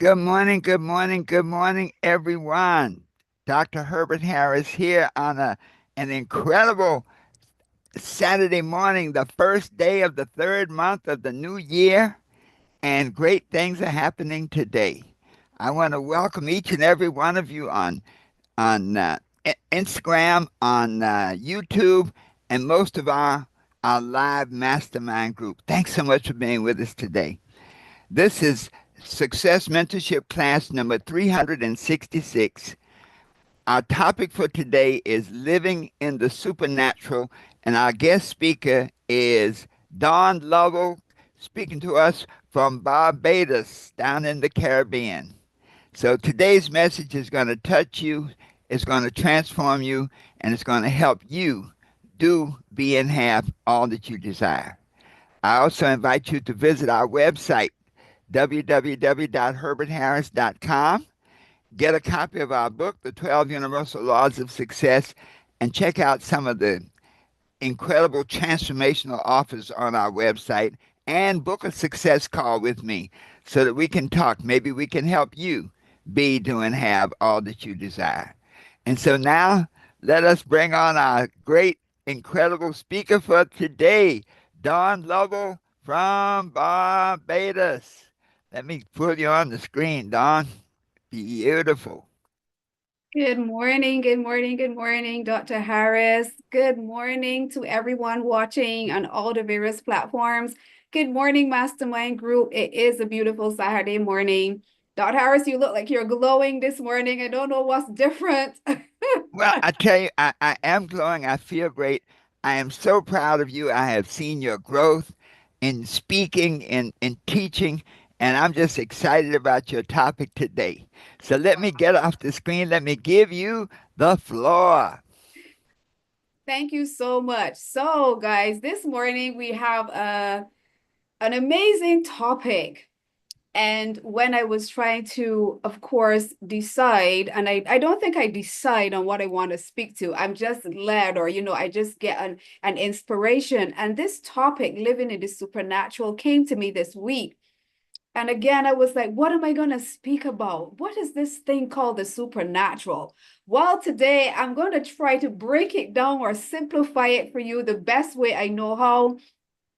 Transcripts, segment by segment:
Good morning, good morning, good morning, everyone. Dr. Herbert Harris here on an incredible Saturday morning, the first day of the third month of the new year, and great things are happening today. I want to welcome each and every one of you on Instagram, on YouTube, and most of our live mastermind group. Thanks so much for being with us today. This is Success Mentorship class number 366. Our topic for today is living in the supernatural, and our guest speaker is Don Lovell, speaking to us from Barbados, down in the Caribbean. So today's message is going to touch you, it's going to transform you, and it's going to help you do, be, and have all that you desire. I also invite you to visit our website, www.herbertharris.com. Get a copy of our book, The 12 Universal Laws of Success, and check out some of the incredible transformational offers on our website and book a success call with me so that we can talk. Maybe we can help you be, do, and have all that you desire. And so now let us bring on our great, incredible speaker for today, Don Lovell from Barbados. Let me put you on the screen, Don. Beautiful. Good morning, good morning, good morning, Dr. Harris. Good morning to everyone watching on all the various platforms. Good morning, Mastermind Group. It is a beautiful Saturday morning. Dr. Harris, you look like you're glowing this morning. I don't know what's different. Well, I tell you, I am glowing. I feel great. I am so proud of you. I have seen your growth in speaking, in teaching, and I'm just excited about your topic today. So let me get off the screen. Let me give you the floor. Thank you so much. So, guys, this morning we have an amazing topic. And when I was trying to, of course, decide, and I don't think I decide on what I want to speak to. I'm just led, or, I just get an inspiration. And this topic, living in the supernatural, came to me this week. And again, I was like, what am I going to speak about? What is this thing called the supernatural? Well, today I'm going to try to break it down or simplify it for you the best way I know how.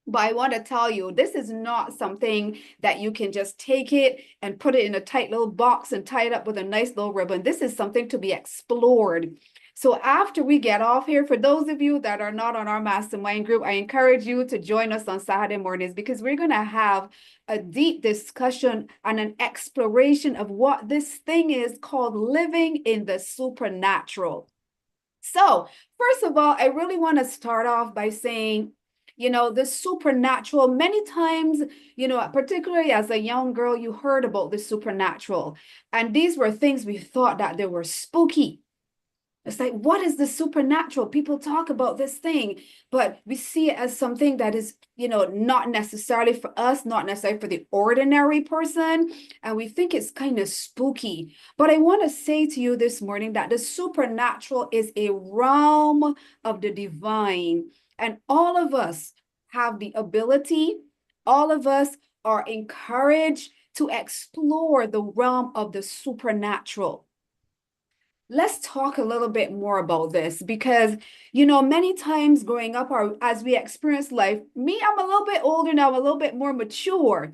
But I want to tell you, this is not something that you can just take it and put it in a tight little box and tie it up with a nice little ribbon. This is something to be explored. So after we get off here, for those of you that are not on our mastermind group, I encourage you to join us on Saturday mornings because we're going to have a deep discussion and an exploration of what this thing is called living in the supernatural. So, first of all, I really want to start off by saying, the supernatural, many times, particularly as a young girl, you heard about the supernatural. And these were things we thought that they were spooky. It's like, what is the supernatural? People talk about this thing, but we see it as something that is, not necessarily for us, not necessarily for the ordinary person. And we think it's kind of spooky. But I want to say to you this morning that the supernatural is a realm of the divine. And all of us have the ability, all of us are encouraged to explore the realm of the supernatural. Let's talk a little bit more about this because, many times growing up or as we experience life, I'm a little bit older now, I'm a little bit more mature.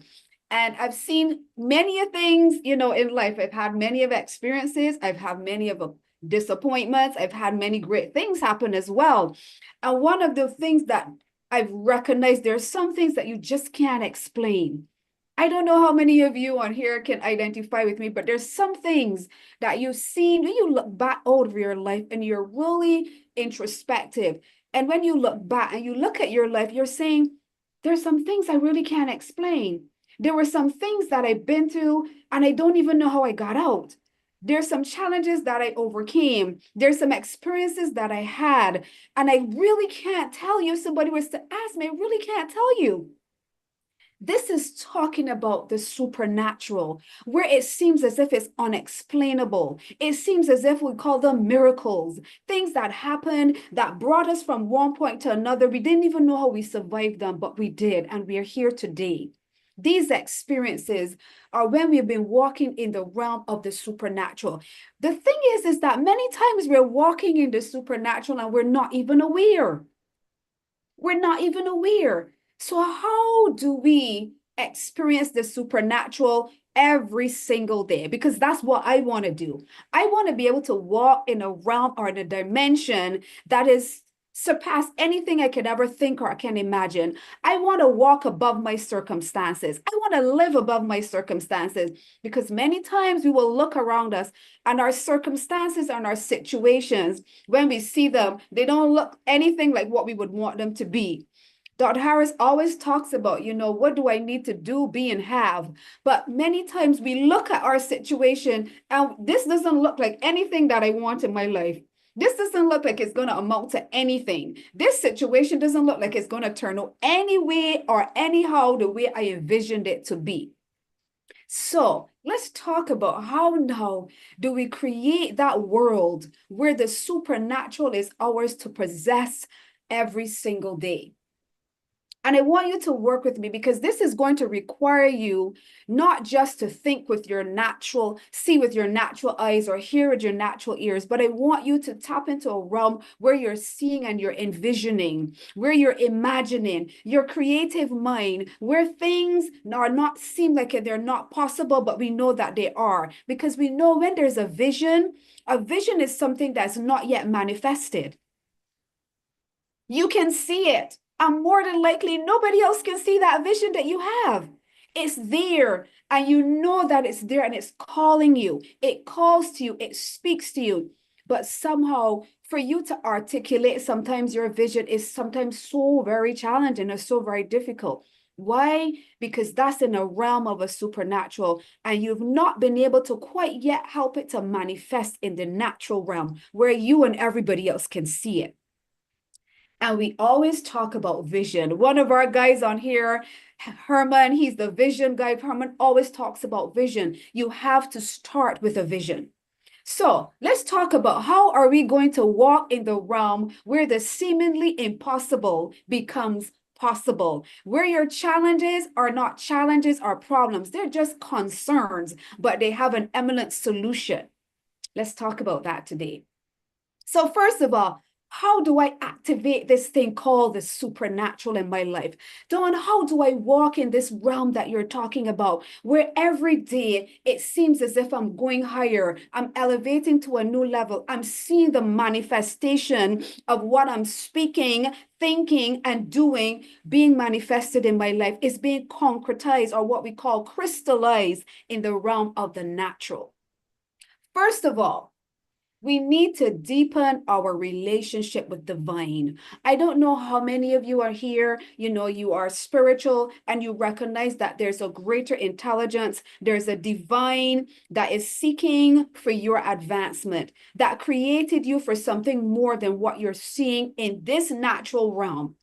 And I've seen many of things, in life. I've had many of experiences. I've had many of disappointments. I've had many great things happen as well. And one of the things that I've recognized, there's some things that you just can't explain. I don't know how many of you on here can identify with me, but there's some things that you've seen when you look back over your life and you're really introspective. And when you look back and you look at your life, you're saying, there's some things I really can't explain. There were some things that I've been through and I don't even know how I got out. There's some challenges that I overcame. There's some experiences that I had, and I really can't tell you. If somebody was to ask me, I really can't tell you. This is talking about the supernatural, where it seems as if it's unexplainable. It seems as if we call them miracles, things that happened that brought us from one point to another. We didn't even know how we survived them, but we did, and we are here today. These experiences are when we've been walking in the realm of the supernatural. The thing is that many times we're walking in the supernatural and we're not even aware. We're not even aware. So, how do we experience the supernatural every single day? Because that's what I want to do. I want to be able to walk in a realm or in a dimension that is surpass anything I could ever think or I can imagine. I want to walk above my circumstances. I want to live above my circumstances because many times we will look around us and our circumstances and our situations, when we see them, they don't look anything like what we would want them to be. Dr. Harris always talks about, what do I need to do, be, and have? But many times we look at our situation and this doesn't look like anything that I want in my life. This doesn't look like it's going to amount to anything. This situation doesn't look like it's going to turn out any way or anyhow the way I envisioned it to be. So let's talk about how now do we create that world where the supernatural is ours to possess every single day. And I want you to work with me because this is going to require you not just to think with your natural, see with your natural eyes or hear with your natural ears, but I want you to tap into a realm where you're seeing and you're envisioning, where you're imagining, your creative mind, where things are not seem like they're not possible, but we know that they are. Because we know when there's a vision is something that's not yet manifested. You can see it. And more than likely, nobody else can see that vision that you have. It's there, and you know that it's there, and it's calling you. It calls to you, it speaks to you. But somehow, for you to articulate, sometimes your vision is sometimes so very challenging or so very difficult. Why? Because that's in a realm of a supernatural, and you've not been able to quite yet help it to manifest in the natural realm where you and everybody else can see it. And we always talk about vision. One of our guys on here, Herman, he's the vision guy. Herman always talks about vision. You have to start with a vision. So let's talk about how are we going to walk in the realm where the seemingly impossible becomes possible, where your challenges are not challenges or problems. They're just concerns, but they have an eminent solution. Let's talk about that today. So first of all, how do I activate this thing called the supernatural in my life? Dawn, how do I walk in this realm that you're talking about, where every day it seems as if I'm going higher, I'm elevating to a new level, I'm seeing the manifestation of what I'm speaking, thinking, and doing being manifested in my life, is being concretized or what we call crystallized in the realm of the natural. First of all, we need to deepen our relationship with divine. I don't know how many of you are here, you are spiritual and you recognize that there's a greater intelligence, there's a divine that is seeking for your advancement, that created you for something more than what you're seeing in this natural realm.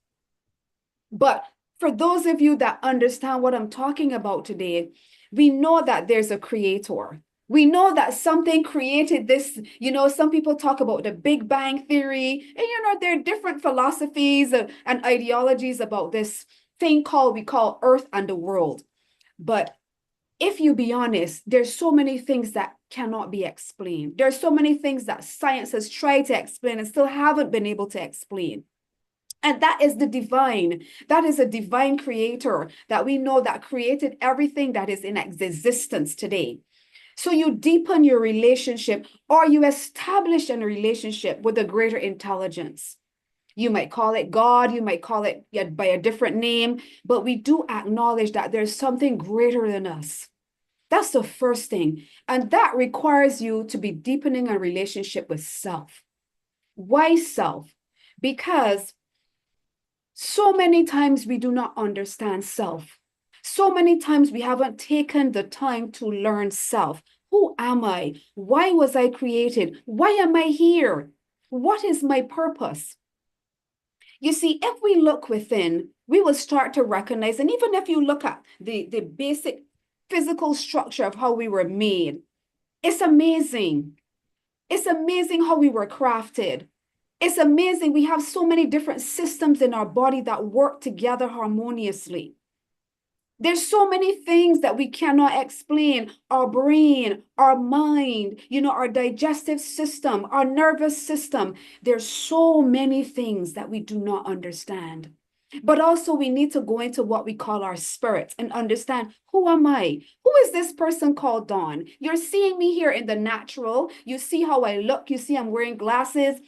But for those of you that understand what I'm talking about today, we know that there's a creator. We know that something created this. Some people talk about the Big Bang Theory, and there are different philosophies and ideologies about this thing we call Earth and the world. But if you be honest, there's so many things that cannot be explained. There's so many things that science has tried to explain and still haven't been able to explain. And that is the divine. That is a divine creator that we know that created everything that is in existence today. So you deepen your relationship or you establish a relationship with a greater intelligence. You might call it God, you might call it by a different name, but we do acknowledge that there's something greater than us. That's the first thing. And that requires you to be deepening a relationship with self. Why self? Because so many times we do not understand self. So many times we haven't taken the time to learn self. Who am I? Why was I created? Why am I here? What is my purpose? You see, if we look within, we will start to recognize, and even if you look at the basic physical structure of how we were made, it's amazing. It's amazing how we were crafted. It's amazing. We have so many different systems in our body that work together harmoniously. There's so many things that we cannot explain. Our brain, our mind, our digestive system, our nervous system. There's so many things that we do not understand. But also, we need to go into what we call our spirit and understand, who am I? Who is this person called Dawn? You're seeing me here in the natural. You see how I look. You see I'm wearing glasses.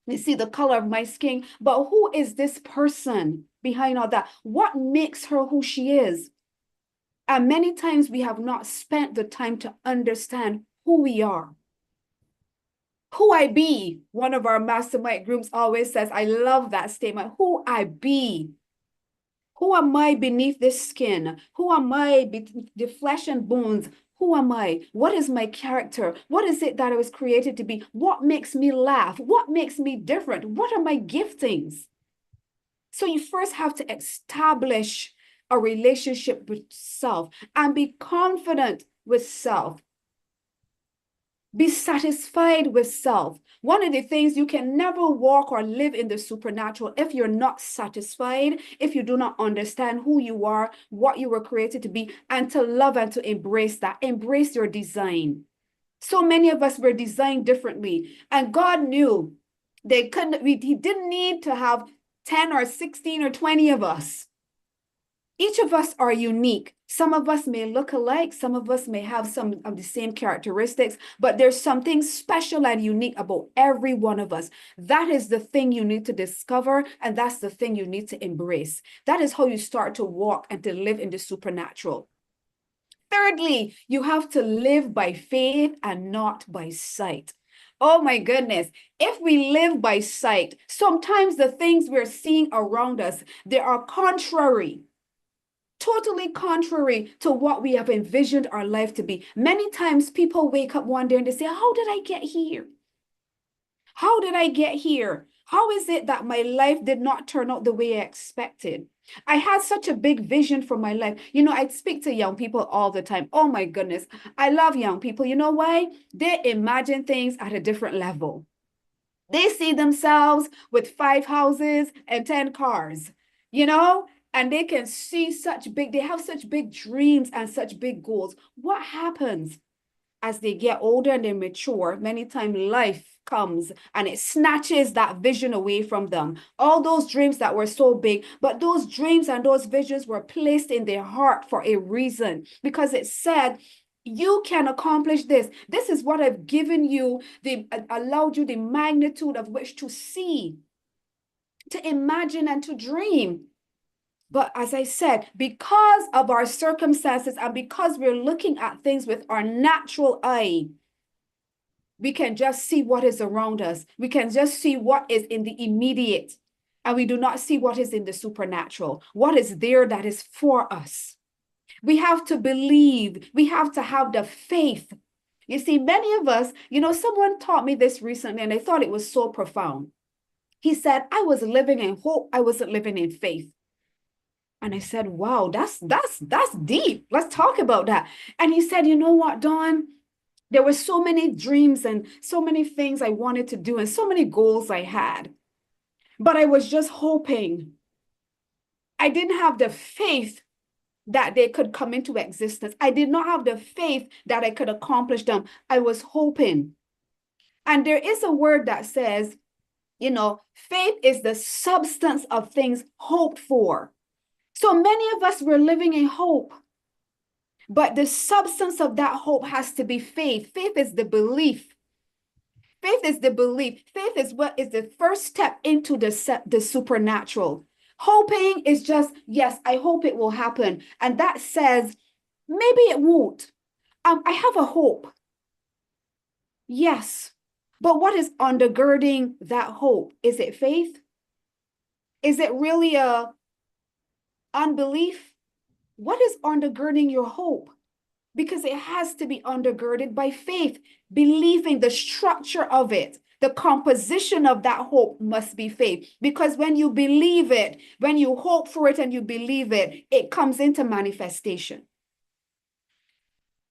You see the color of my skin. But who is this person behind all that? What makes her who she is? And many times we have not spent the time to understand who we are. Who I be, one of our mastermind groups always says, I love that statement. Who I be. Who am I beneath this skin? Who am I beneath the flesh and bones? Who am I? What is my character? What is it that I was created to be? What makes me laugh? What makes me different? What are my giftings? So you first have to establish a relationship with self and be confident with self. Be satisfied with self. One of the things, you can never walk or live in the supernatural if you're not satisfied, if you do not understand who you are, what you were created to be, and to love and to embrace that. Embrace your design. So many of us were designed differently, and God knew he didn't need to have 10 or 16 or 20 of us. Each of us are unique. Some of us may look alike. Some of us may have some of the same characteristics, but there's something special and unique about every one of us. That is the thing you need to discover, and that's the thing you need to embrace. That is how you start to walk and to live in the supernatural. Thirdly, you have to live by faith and not by sight. Oh my goodness. If we live by sight, sometimes the things we're seeing around us, they are contrary, totally contrary to what we have envisioned our life to be. Many times people wake up one day and they say, how did I get here? How did I get here? How is it that my life did not turn out the way I expected? I had such a big vision for my life. I speak to young people all the time. Oh my goodness. I love young people. You know why? They imagine things at a different level. They see themselves with 5 houses and 10 cars, you know, and they have such big dreams and such big goals. What happens as they get older and they mature? Many times life comes and it snatches that vision away from them. All those dreams that were so big, but those dreams and those visions were placed in their heart for a reason, because it said, you can accomplish this. This is what I've given you, allowed you the magnitude of which to see, to imagine, and to dream. But as I said, because of our circumstances and because we're looking at things with our natural eye, we can just see what is around us. We can just see what is in the immediate, and we do not see what is in the supernatural, what is there that is for us. We have to believe. We have to have the faith. You see, many of us, someone taught me this recently, and I thought it was so profound. He said, I was living in hope. I wasn't living in faith. And I said, wow, that's deep. Let's talk about that. And he said, you know what, Dawn? There were so many dreams and so many things I wanted to do and so many goals I had. But I was just hoping. I didn't have the faith that they could come into existence. I did not have the faith that I could accomplish them. I was hoping. And there is a word that says, faith is the substance of things hoped for. So many of us were living in hope, but the substance of that hope has to be faith. Faith is the belief. Faith is the belief. Faith is what is the first step into the supernatural. Hoping is just, yes, I hope it will happen. And that says, maybe it won't. I have a hope. Yes. But what is undergirding that hope? Is it faith? Is it really a unbelief? What is undergirding your hope? Because it has to be undergirded by faith, believing the structure of it. The composition of that hope must be faith. Because when you believe it, when you hope for it and you believe it, it comes into manifestation.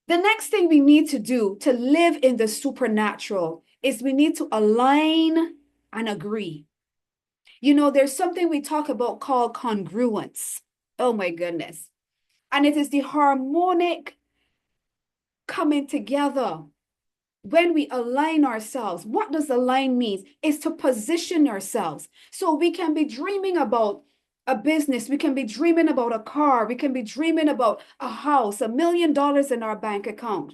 The next thing we need to do to live in the supernatural is we need to align and agree. There's something we talk about called congruence. Oh my goodness. And it is the harmonic coming together when we align ourselves. What does align mean? Is to position ourselves. So we can be dreaming about a business, we can be dreaming about a car, we can be dreaming about a house, $1 million in our bank account.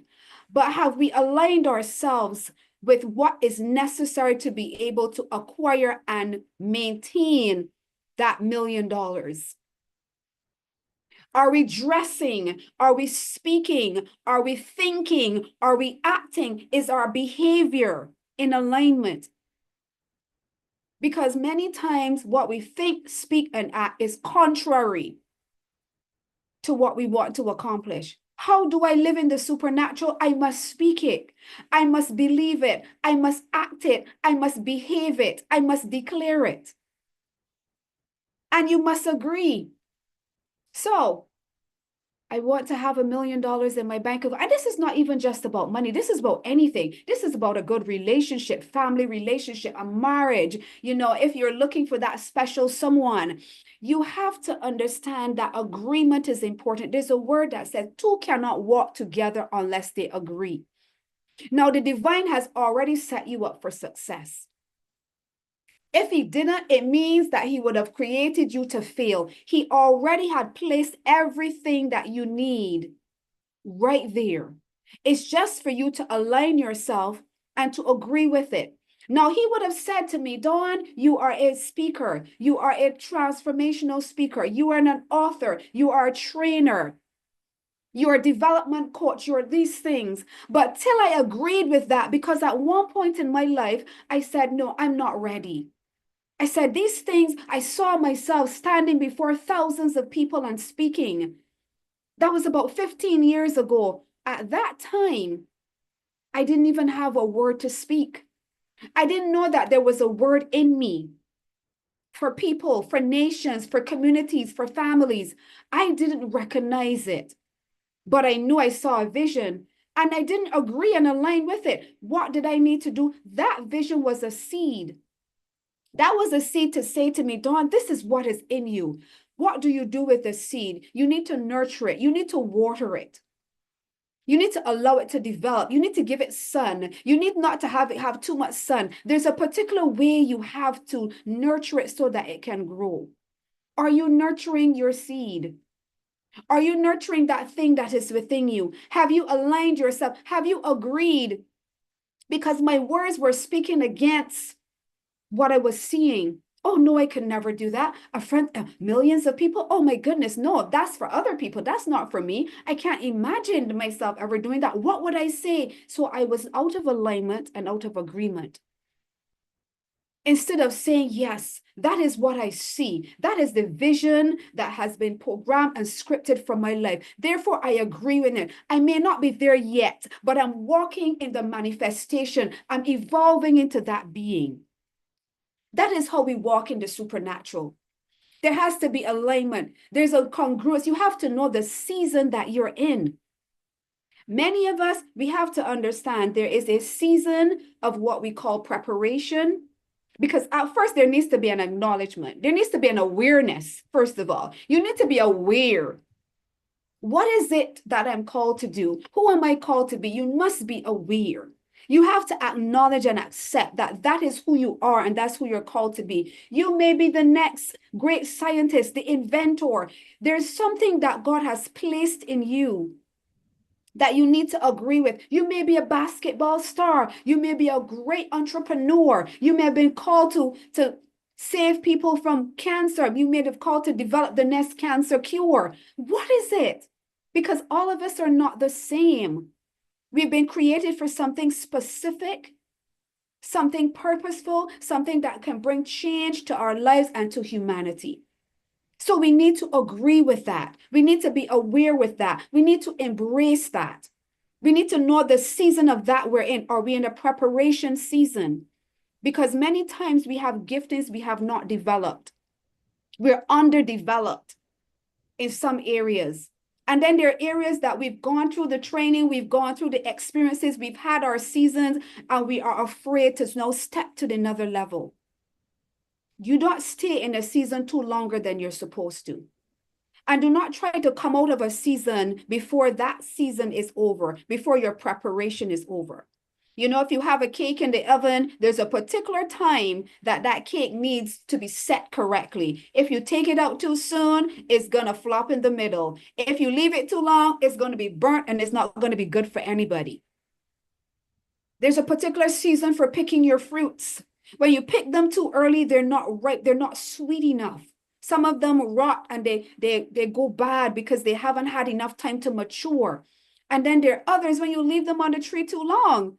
But have we aligned ourselves with what is necessary to be able to acquire and maintain that $1 million? Are we dressing? Are we speaking? Are we thinking? Are we acting? Is our behavior in alignment? Because many times what we think, speak, and act is contrary to what we want to accomplish. How do I live in the supernatural? I must speak it. I must believe it. I must act it. I must behave it. I must declare it. And you must agree. So, I want to have $1 million in my bank account. And this is not even just about money. This is about anything. This is about a good relationship, family relationship, a marriage. You know, if you're looking for that special someone, you have to understand that agreement is important. There's a word that says two cannot walk together unless they agree. Now, the divine has already set you up for success. If he didn't, it means that he would have created you to fail. He already had placed everything that you need right there. It's just for you to align yourself and to agree with it. Now, he would have said to me, Dawn, you are a speaker. You are a transformational speaker. You are an author. You are a trainer. You're a development coach. You're these things. But till I agreed with that, because at one point in my life, I said, no, I'm not ready. I said, these things, I saw myself standing before thousands of people and speaking. That was about 15 years ago. At that time, I didn't even have a word to speak. I didn't know that there was a word in me for people, for nations, for communities, for families. I didn't recognize it, but I knew I saw a vision and I didn't agree and align with it. What did I need to do? That vision was a seed. That was a seed to say to me, Dawn, this is what is in you. What do you do with the seed? You need to nurture it. You need to water it. You need to allow it to develop. You need to give it sun. You need not to have too much sun. There's a particular way you have to nurture it so that it can grow. Are you nurturing your seed? Are you nurturing that thing that is within you? Have you aligned yourself? Have you agreed? Because my words were speaking against what I was seeing. Oh, no, I could never do that. A friend, millions of people. Oh, my goodness. No, that's for other people. That's not for me. I can't imagine myself ever doing that. What would I say? So I was out of alignment and out of agreement. Instead of saying, yes, that is what I see. That is the vision that has been programmed and scripted for my life. Therefore, I agree with it. I may not be there yet, but I'm walking in the manifestation. I'm evolving into that being. That is how we walk in the supernatural. There has to be alignment. There's a congruence. You have to know the season that you're in. Many of us, we have to understand there is a season of what we call preparation. Because at first, there needs to be an acknowledgement. There needs to be an awareness, first of all. You need to be aware. What is it that I'm called to do? Who am I called to be? You must be aware. You have to acknowledge and accept that that is who you are and that's who you're called to be. You may be the next great scientist, the inventor. There's something that God has placed in you that you need to agree with. You may be a basketball star. You may be a great entrepreneur. You may have been called to save people from cancer. You may have called to develop the next cancer cure. What is it? Because all of us are not the same. We've been created for something specific, something purposeful, something that can bring change to our lives and to humanity. So we need to agree with that. We need to be aware with that. We need to embrace that. We need to know the season of that we're in. Are we in a preparation season? Because many times we have giftings we have not developed. We're underdeveloped in some areas. And then there are areas that we've gone through the training, we've gone through the experiences, we've had our seasons, and we are afraid to now step to another level. You don't stay in a season too longer than you're supposed to. And do not try to come out of a season before that season is over, before your preparation is over. You know, if you have a cake in the oven, there's a particular time that that cake needs to be set correctly. If you take it out too soon, it's going to flop in the middle. If you leave it too long, it's going to be burnt and it's not going to be good for anybody. There's a particular season for picking your fruits. When you pick them too early, they're not ripe, they're not sweet enough. Some of them rot and they go bad because they haven't had enough time to mature. And then there are others, when you leave them on the tree too long,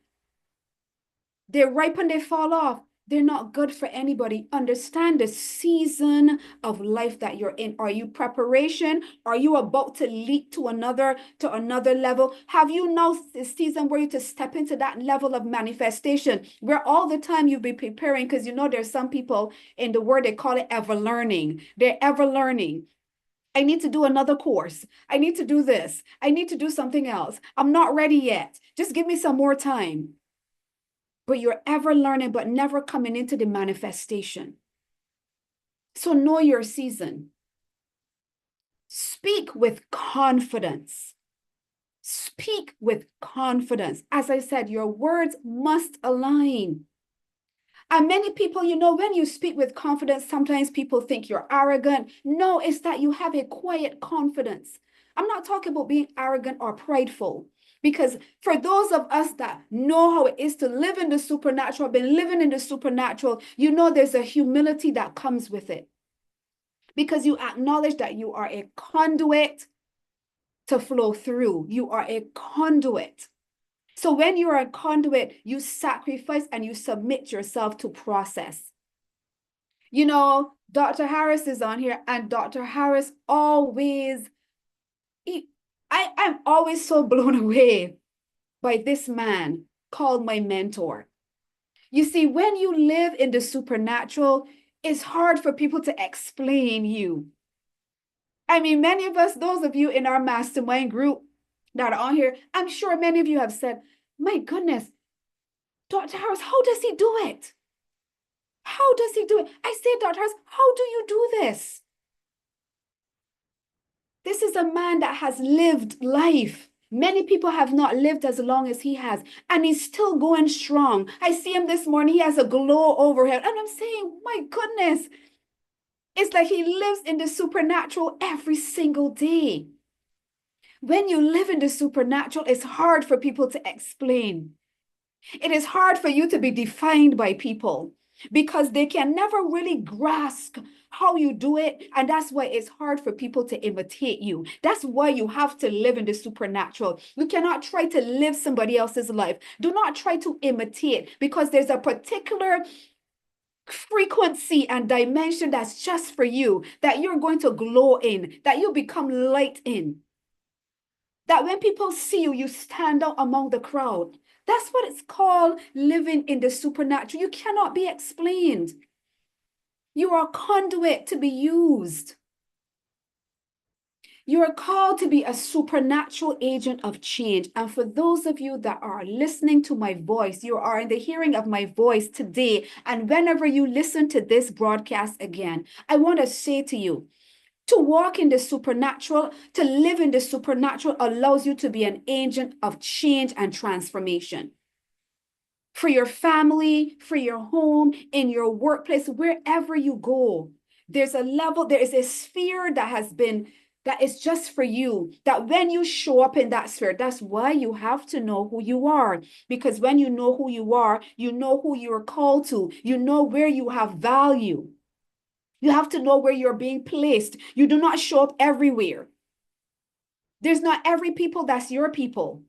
they ripen, they fall off. They're not good for anybody. Understand the season of life that you're in. Are you preparation? Are you about to leap to another level? Have you now the season where you to step into that level of manifestation where all the time you'll be preparing? Because you know there's some people in the word, they call it ever learning. They're ever learning. I need to do another course. I need to do this. I need to do something else. I'm not ready yet. Just give me some more time. But you're ever learning, but never coming into the manifestation. So know your season. Speak with confidence. Speak with confidence. As I said, your words must align. And many people, you know, when you speak with confidence, sometimes people think you're arrogant. No, it's that you have a quiet confidence. I'm not talking about being arrogant or prideful. Because for those of us that know how it is to live in the supernatural, been living in the supernatural, you know there's a humility that comes with it. Because you acknowledge that you are a conduit to flow through. You are a conduit. So when you're a conduit, you sacrifice and you submit yourself to process. You know, Dr. Harris is on here, and Dr. Harris always, I'm always so blown away by this man called my mentor. You see, when you live in the supernatural, it's hard for people to explain you. I mean, many of us, those of you in our mastermind group that are on here, I'm sure many of you have said, my goodness, Dr. Harris, how does he do it? How does he do it? I say, Dr. Harris, how do you do this? This is a man that has lived life. Many people have not lived as long as he has, and he's still going strong. I see him this morning, he has a glow over him, and I'm saying, my goodness, it's like he lives in the supernatural every single day. When you live in the supernatural, it's hard for people to explain. It is hard for you to be defined by people because they can never really grasp how you do it. And that's why it's hard for people to imitate you. That's why you have to live in the supernatural. You cannot try to live somebody else's life. Do not try to imitate, because there's a particular frequency and dimension that's just for you, that you're going to glow in, that you become light in. That when people see you, you stand out among the crowd. That's what it's called, living in the supernatural. You cannot be explained. You are a conduit to be used. You are called to be a supernatural agent of change. And for those of you that are listening to my voice, you are in the hearing of my voice today. And whenever you listen to this broadcast again, I want to say to you, to walk in the supernatural, to live in the supernatural allows you to be an agent of change and transformation. For your family, for your home, in your workplace, wherever you go, there's a level, there is a sphere that is just for you, that when you show up in that sphere, that's why you have to know who you are. Because when you know who you are, you know who you're called to, you know where you have value. You have to know where you're being placed. You do not show up everywhere. There's not every people that's your people.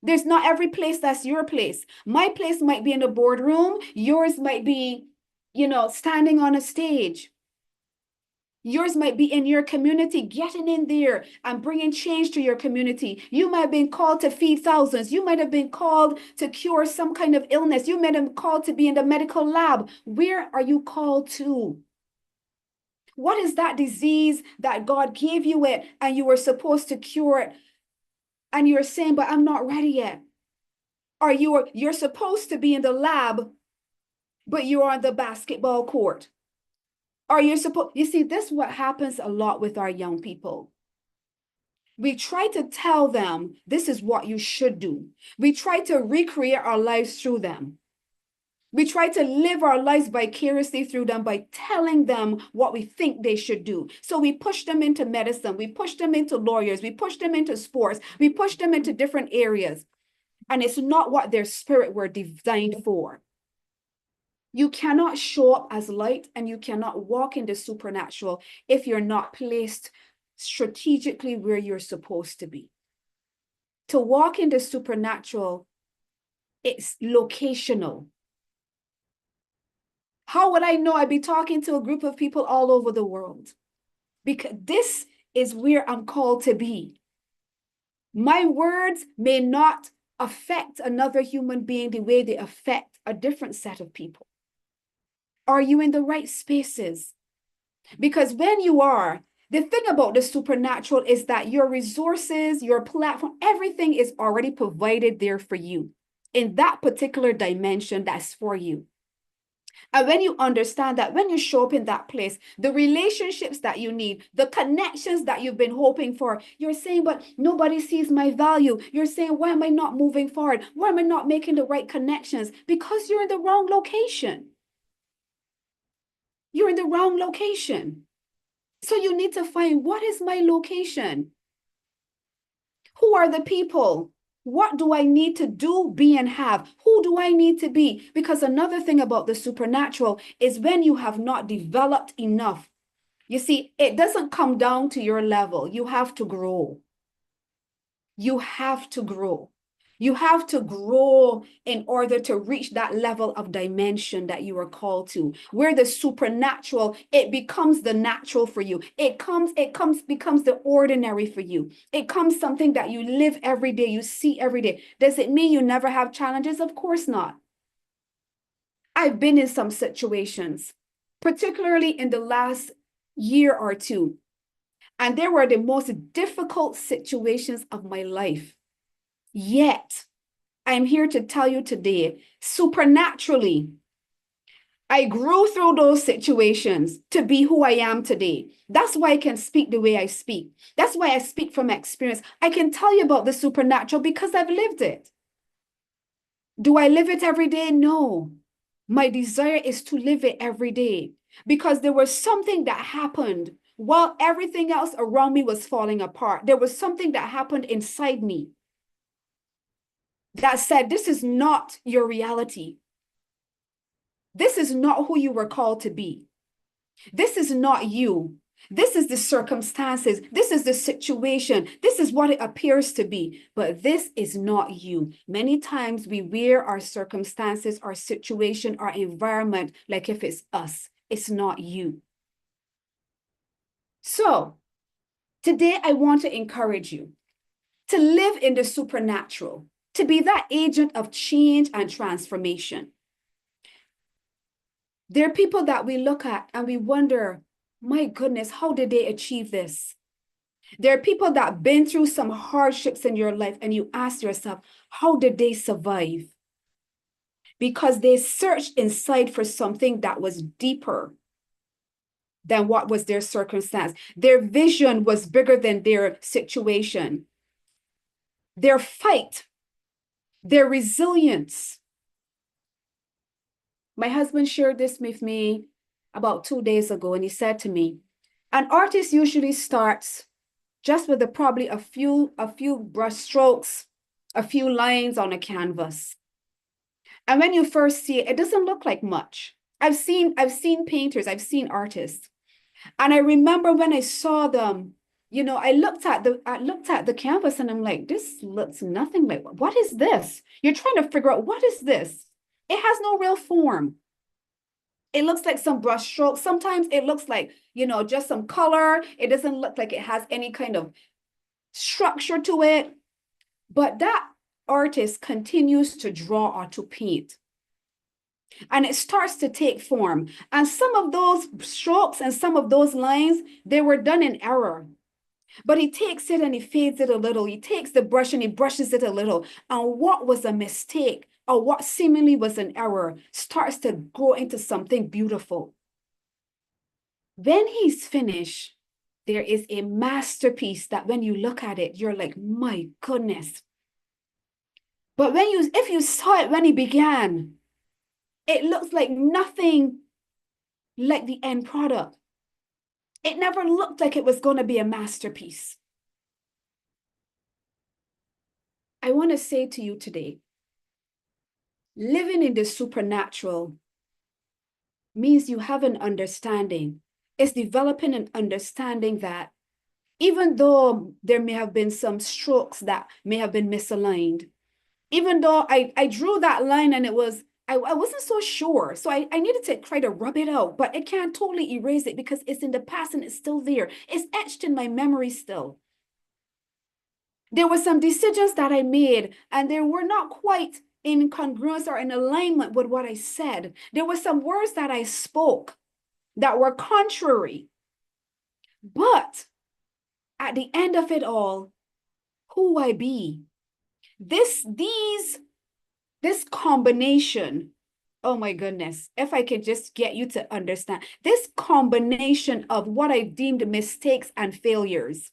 There's not every place that's your place. My place might be in a boardroom. Yours might be, standing on a stage. Yours might be in your community, getting in there and bringing change to your community. You might have been called to feed thousands. You might have been called to cure some kind of illness. You might have been called to be in the medical lab. Where are you called to? What is that disease that God gave you it and you were supposed to cure it? And you're saying, but I'm not ready yet. Or you're supposed to be in the lab, but you're on the basketball court. Are you supposed, you see, this is what happens a lot with our young people. We try to tell them this is what you should do. We try to recreate our lives through them. We try to live our lives vicariously through them by telling them what we think they should do. So we push them into medicine, we push them into lawyers, we push them into sports, we push them into different areas. And it's not what their spirit were designed for. You cannot show up as light and you cannot walk in the supernatural if you're not placed strategically where you're supposed to be. To walk in the supernatural, it's locational. How would I know? I'd be talking to a group of people all over the world because this is where I'm called to be. My words may not affect another human being the way they affect a different set of people. Are you in the right spaces? Because when you are, the thing about the supernatural is that your resources, your platform, everything is already provided there for you in that particular dimension that's for you. And when you understand that, when you show up in that place, the relationships that you need, the connections that you've been hoping for, you're saying, but nobody sees my value. You're saying, why am I not moving forward? Why am I not making the right connections? Because you're in the wrong location. You're in the wrong location. So you need to find, what is my location? Who are the people? What do I need to do, be, and have? Who do I need to be? Because another thing about the supernatural is when you have not developed enough. You see, it doesn't come down to your level. You have to grow. You have to grow. You have to grow in order to reach that level of dimension that you are called to, where the supernatural, it becomes the natural for you. Becomes the ordinary for you. It comes something that you live every day, you see every day. Does it mean you never have challenges? Of course not. I've been in some situations, particularly in the last year or two, and they were the most difficult situations of my life. Yet, I'm here to tell you today, supernaturally, I grew through those situations to be who I am today. That's why I can speak the way I speak. That's why I speak from experience. I can tell you about the supernatural because I've lived it. Do I live it every day? No. My desire is to live it every day because there was something that happened while everything else around me was falling apart. There was something that happened inside me that said, this is not your reality. This is not who you were called to be. This is not you. This is the circumstances. This is the situation. This is what it appears to be. But this is not you. Many times we wear our circumstances, our situation, our environment like if it's us. It's not you. So today I want to encourage you to live in the supernatural, to be that agent of change and transformation. There are people that we look at and we wonder, my goodness, how did they achieve this? There are people that have been through some hardships in your life and you ask yourself, how did they survive? Because they searched inside for something that was deeper than what was their circumstance. Their vision was bigger than their situation. Their fight, their resilience. My husband shared this with me about 2 days ago, and he said to me, an artist usually starts just with probably a few brush strokes, a few lines on a canvas. And when you first see it, it doesn't look like much. I've seen painters, I've seen artists. And I remember when I saw them, I looked at the canvas and I'm like, this looks nothing like, what is this? You're trying to figure out, what is this? It has no real form. It looks like some brush strokes. Sometimes it looks like, just some color. It doesn't look like it has any kind of structure to it. But that artist continues to draw or to paint. And it starts to take form. And some of those strokes and some of those lines, they were done in error. But he takes it and he fades it a little. He takes the brush and he brushes it a little. And what was a mistake or what seemingly was an error starts to grow into something beautiful. When he's finished, there is a masterpiece that when you look at it, you're like, my goodness. But if you saw it when he began, it looks like nothing like the end product. It never looked like it was going to be a masterpiece. I want to say to you today, living in the supernatural means you have an understanding. It's developing an understanding that even though there may have been some strokes that may have been misaligned, even though I drew that line and I wasn't so sure. So I needed to try to rub it out, but it can't totally erase it because it's in the past and it's still there. It's etched in my memory still. There were some decisions that I made and they were not quite in congruence or in alignment with what I said. There were some words that I spoke that were contrary. But at the end of it all, who I be, this combination, oh my goodness, if I could just get you to understand this combination of what I deemed mistakes and failures,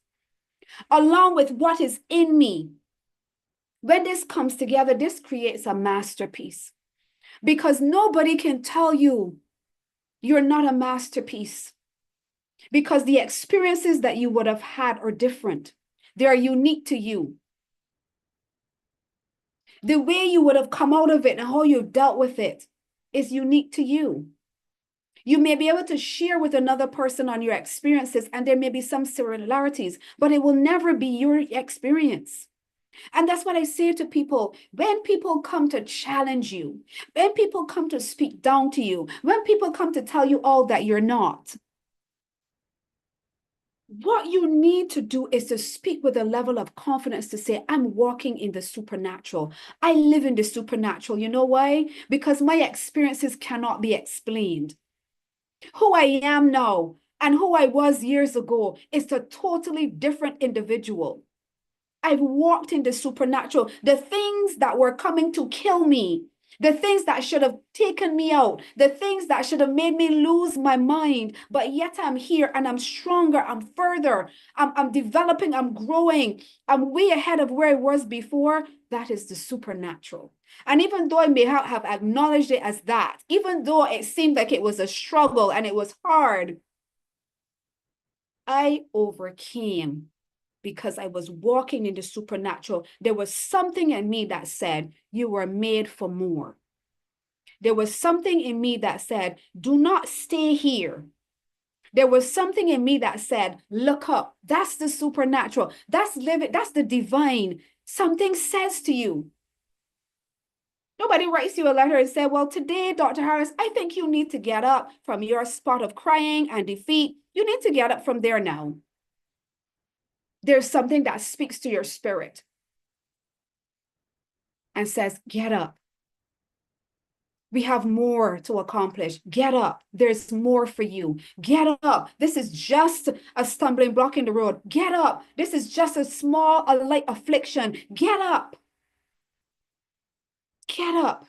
along with what is in me, when this comes together, this creates a masterpiece because nobody can tell you you're not a masterpiece because the experiences that you would have had are different. They are unique to you. The way you would have come out of it and how you dealt with it is unique to you. You may be able to share with another person on your experiences, and there may be some similarities, but it will never be your experience. And that's what I say to people. When people come to challenge you, when people come to speak down to you, when people come to tell you all that you're not, what you need to do is to speak with a level of confidence to say, I'm walking in the supernatural. I live in the supernatural. You know why? Because my experiences cannot be explained. Who I am now and who I was years ago is a totally different individual. I've walked in the supernatural. The things that were coming to kill me, the things that should have taken me out, the things that should have made me lose my mind, but yet I'm here and I'm stronger, I'm further, I'm developing, I'm growing, I'm way ahead of where I was before. That is the supernatural. And even though I may have acknowledged it as that, even though it seemed like it was a struggle and it was hard, I overcame because I was walking in the supernatural. There was something in me that said, you were made for more. There was something in me that said, do not stay here. There was something in me that said, look up. That's the supernatural. That's living. That's the divine. Something says to you. Nobody writes you a letter and says, well, today, Dr. Harris, I think you need to get up from your spot of crying and defeat. You need to get up from there now. There's something that speaks to your spirit and says, get up. We have more to accomplish. Get up. There's more for you. Get up. This is just a stumbling block in the road. Get up. This is just a light affliction. Get up. Get up.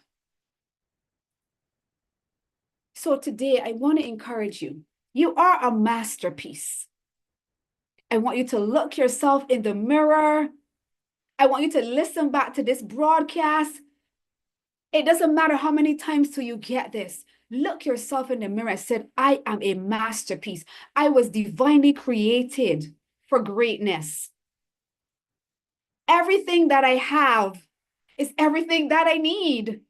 So today, I want to encourage you. You are a masterpiece. I want you to look yourself in the mirror. I want you to listen back to this broadcast. It doesn't matter how many times till you get this. Look yourself in the mirror and said, I am a masterpiece. I was divinely created for greatness. Everything that I have is everything that I need.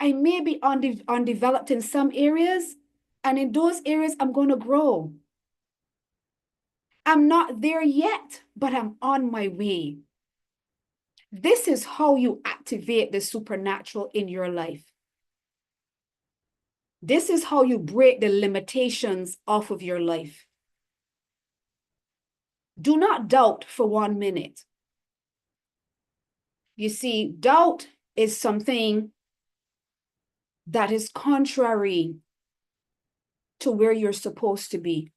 I may be undeveloped in some areas, and in those areas, I'm going to grow. I'm not there yet, but I'm on my way. This is how you activate the supernatural in your life. This is how you break the limitations off of your life. Do not doubt for 1 minute. You see, doubt is something that is contrary to where you're supposed to be.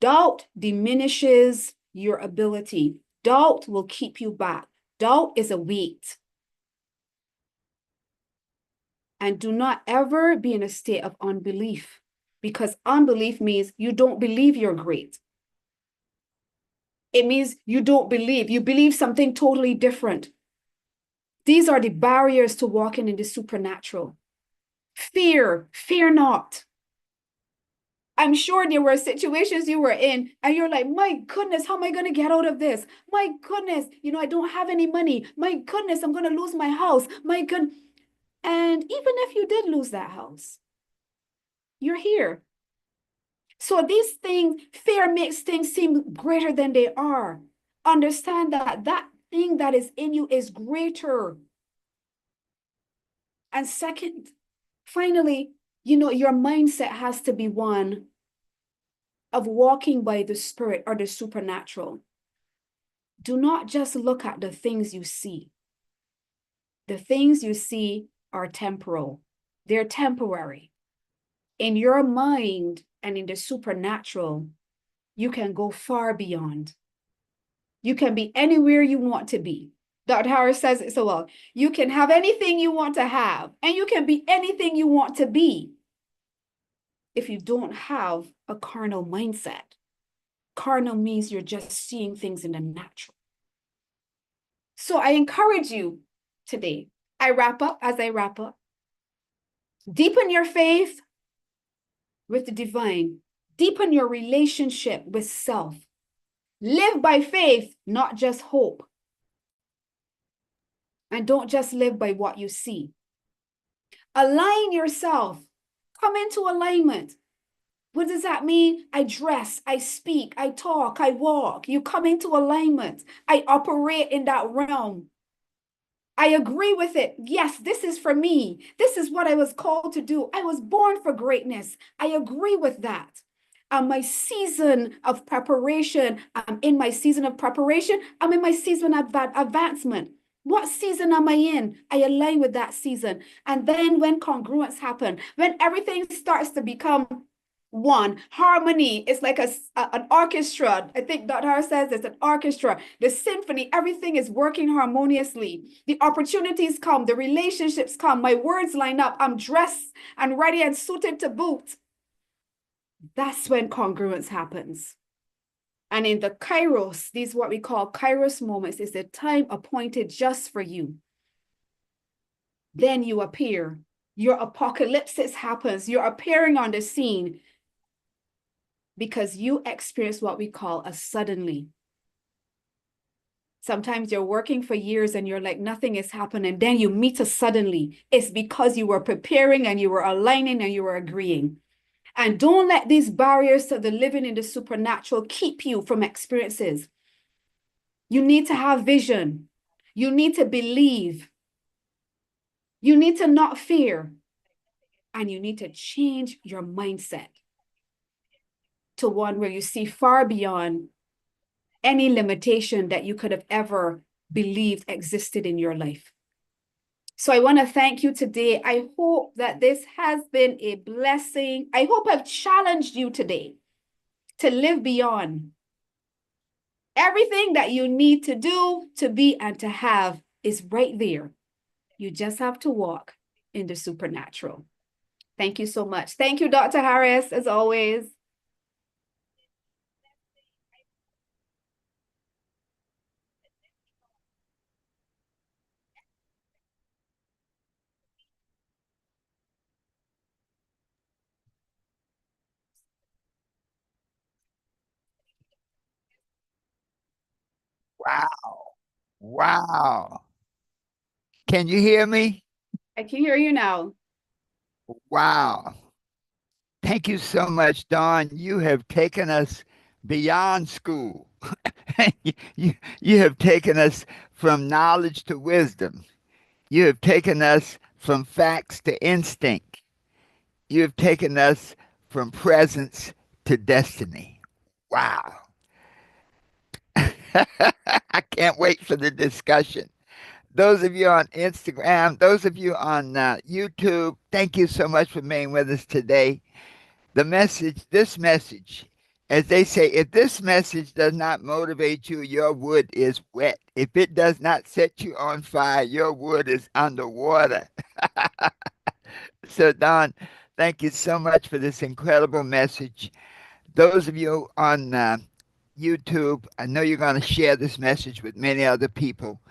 Doubt diminishes your ability. Doubt will keep you back. Doubt is a weight. And do not ever be in a state of unbelief. because unbelief means you don't believe you're great. It means you don't believe. You believe something totally different. These are the barriers to walking in the supernatural. Fear not. I'm sure there were situations you were in and you're like, my goodness, how am I going to get out of this? My goodness, I don't have any money. My goodness, I'm going to lose my house. My good. And even if you did lose that house, you're here. So these things, fear makes things seem greater than they are. Understand that that thing that is in you is greater. And second, finally, your mindset has to be one of walking by the spirit or the supernatural. Do not just look at the things you see. The things you see are temporal. They're temporary. In your mind and in the supernatural, you can go far beyond. You can be anywhere you want to be. Dr. Harris says it so well. You can have anything you want to have, and you can be anything you want to be if you don't have a carnal mindset. Carnal means you're just seeing things in the natural. So I encourage you today. As I wrap up, deepen your faith with the divine, deepen your relationship with self. Live by faith, not just hope. And don't just live by what you see. Align yourself. Come into alignment. What does that mean? I dress, I speak, I talk, I walk. You come into alignment. I operate in that realm. I agree with it. Yes, this is for me. This is what I was called to do. I was born for greatness. I agree with that. My season of preparation, I'm in my season of preparation. I'm in my season of advancement. What season am I in? I align with that season. And then when congruence happen, when everything starts to become one, harmony is like an orchestra. I think Dr. Harris says it's an orchestra. The symphony, everything is working harmoniously. The opportunities come, the relationships come, my words line up. I'm dressed and ready and suited to boot. That's when congruence happens. And in the kairos, these what we call kairos moments, is the time appointed just for you. Then you appear. Your apocalypse happens. You're appearing on the scene because you experience what we call a suddenly. Sometimes you're working for years and you're like, nothing is happening. Then you meet a suddenly. It's because you were preparing and you were aligning and you were agreeing. And don't let these barriers to the living in the supernatural keep you from experiences. You need to have vision. You need to believe. You need to not fear. And you need to change your mindset to one where you see far beyond any limitation that you could have ever believed existed in your life. So I want to thank you today. I hope that this has been a blessing. I hope I've challenged you today to live beyond. Everything that you need to do, to be, and to have is right there. You just have to walk in the supernatural. Thank you so much. Thank you, Dr. Harris, as always. Wow. Wow. Can you hear me? I can hear you now. Wow. Thank you so much, Dawn. You have taken us beyond school. You have taken us from knowledge to wisdom. You have taken us from facts to instinct. You have taken us from presence to destiny. Wow. I can't wait for the discussion. Those of you on Instagram, those of you on YouTube, thank you so much for being with us today. This message, as they say, if this message does not motivate you, your wood is wet. If it does not set you on fire, your wood is underwater. So, Don, Thank you so much for this incredible message. Those of you on YouTube, I know you're going to share this message with many other people.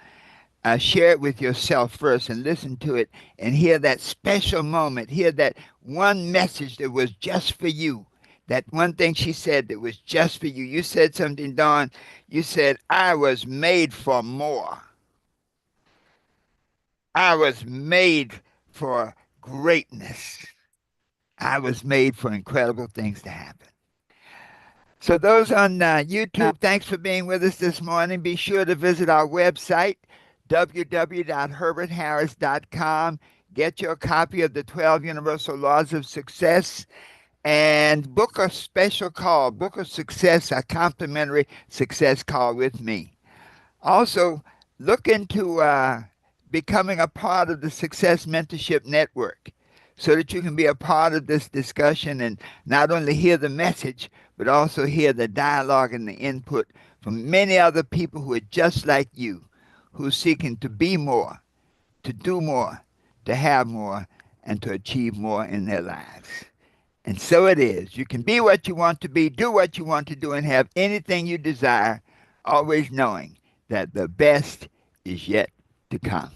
Share it with yourself first and listen to it and hear that special moment. Hear that one message that was just for you. That one thing she said that was just for you. You said something, Dawn. You said, I was made for more. I was made for greatness. I was made for incredible things to happen. So, those on YouTube, thanks for being with us this morning. Be sure to visit our website, www.herbertharris.com. Get your copy of the 12 Universal Laws of Success and book a special call. Book a success, a complimentary success call with me. Also, look into becoming a part of the Success Mentorship Network so that you can be a part of this discussion and not only hear the message, but also hear the dialogue and the input from many other people who are just like you, who are seeking to be more, to do more, to have more, and to achieve more in their lives. And so it is. You can be what you want to be, do what you want to do, and have anything you desire, always knowing that the best is yet to come.